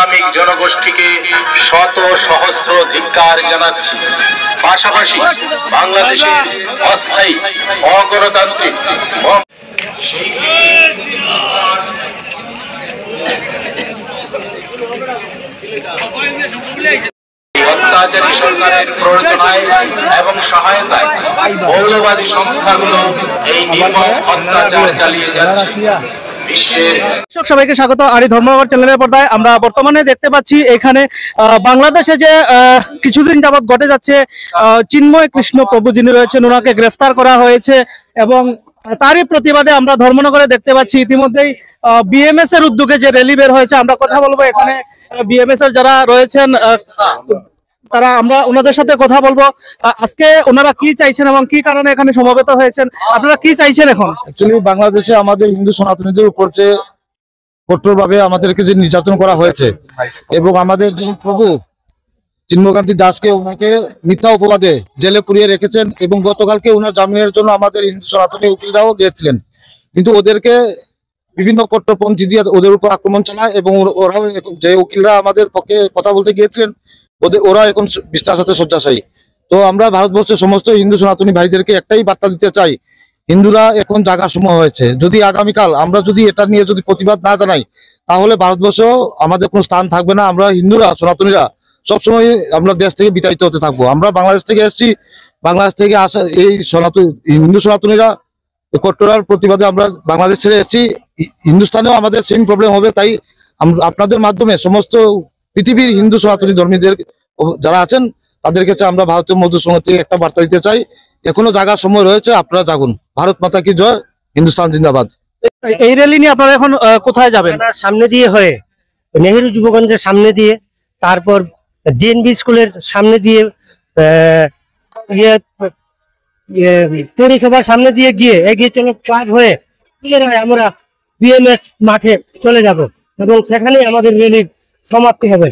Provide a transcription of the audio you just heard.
Islamic জনগোষ্ঠীকে শত সহস্র ধিক্কার জানাচ্ছি। পাশাপাশি বাংলাদেশের অস্থায়ী অগণতান্ত্রিক অত্যাচারী সরকারের প্ররোচনায় এবং সহায়তায় মৌলবাদী সংস্থাগুলো এই নির্মম অত্যাচার চালিয়ে যাচ্ছে। সবাইকে স্বাগত আরি ধর্মনগর চ্যানেলের পর্দায়। আমরা বর্তমানে দেখতে পাচ্ছি এখানে বাংলাদেশে যে কিছুদিন যাবৎ ঘটে যাচ্ছে, চিন্ময় কৃষ্ণ প্রভু যিনি রয়েছেন ওনাকে গ্রেফতার করা হয়েছে এবং তারই প্রতিবাদে আমরা ধর্মনগরে দেখতে পাচ্ছি ইতিমধ্যেই বিএমএস এর উদ্যোগে যে র্যালি বের হয়েছে। আমরা কথা বলবো এখানে বিএমএস এর যারা রয়েছেন তারা, আমরা ওনাদের সাথে কথা বলবো। আজকে ওনারা কি চাইছেন এবং কি কারণে এখানে সমবেত হয়েছেন, আপনারা কি চাইছেন? এখন অ্যাকচুয়ালি বাংলাদেশে আমাদের হিন্দু সনাতনীদের উপর যে কঠোরভাবে আমাদেরকে যে নির্যাতন করা হয়েছে এবং আমাদের যে প্রভু চিন্ময়কান্তি দাসকে ওনাকে মিথ্যা অপবাদে জেলে পুরিয়ে রেখেছেন এবং গতকালকে ওনার জামিনের জন্য আমাদের হিন্দু সনাতনী উকিলরাও গিয়েছিলেন, কিন্তু ওদেরকে বিভিন্ন কট্টরপন্থী দিয়ে ওদের উপর আক্রমণ চালায় এবং ওরাও যে উকিলরা আমাদের পক্ষে কথা বলতে গিয়েছিলেন ওরা এখন বিশ্বাস সাথে শয্যাশায়ী। তো আমরা ভারতবর্ষের সমস্ত হিন্দু সনাতনী ভাইদেরকে একটাই বার্তা দিতে চাই, হিন্দুরা এখন জাগার সময় হয়েছে। যদি আগামীকাল আমরা যদি এটা নিয়ে যদি প্রতিবাদ না জানাই তাহলে ভারতবর্ষ আমাদের কোনো স্থান থাকবে না। আমরা হিন্দুরা সনাতনীরা সবসময় আমরা দেশ থেকে বিতাড়িত হতে থাকবো। আমরা বাংলাদেশ থেকে এসেছি, বাংলাদেশ থেকে আসা এই হিন্দু সনাতনীরা কট্টরার প্রতিবাদে আমরা বাংলাদেশ ছেড়ে এসেছি। হিন্দুস্তানেও আমাদের সেম প্রবলেম হবে, তাই আপনাদের মাধ্যমে সমস্ত পৃথিবীর হিন্দু সনাতনী ধর্মীদের যারা আছেন তাদেরকে আমরা ভারতীয় মজদুর সংঘ থেকে একটা বার্তা দিতে চাই, এখনো জাগার সময় রয়েছে, আপনারা জাগুন। ভারত মাতা কি জয়, হিন্দুস্তান জিন্দাবাদ। এই র্যালি নিয়ে আপনারা এখন কোথায় যাবেন? সামনে দিয়ে হয়ে নেহেরু যুবগঞ্জের সামনে দিয়ে, তারপর ডিএনবি স্কুলের সামনে দিয়ে, পৌরসভার সামনে দিয়ে গিয়ে এগিয়ে চলে ক্লাব হয়ে আমরা বিএমএস মাঠে চলে যাব এবং সেখানেই আমাদের র্যালির সমাপ্তি হবে।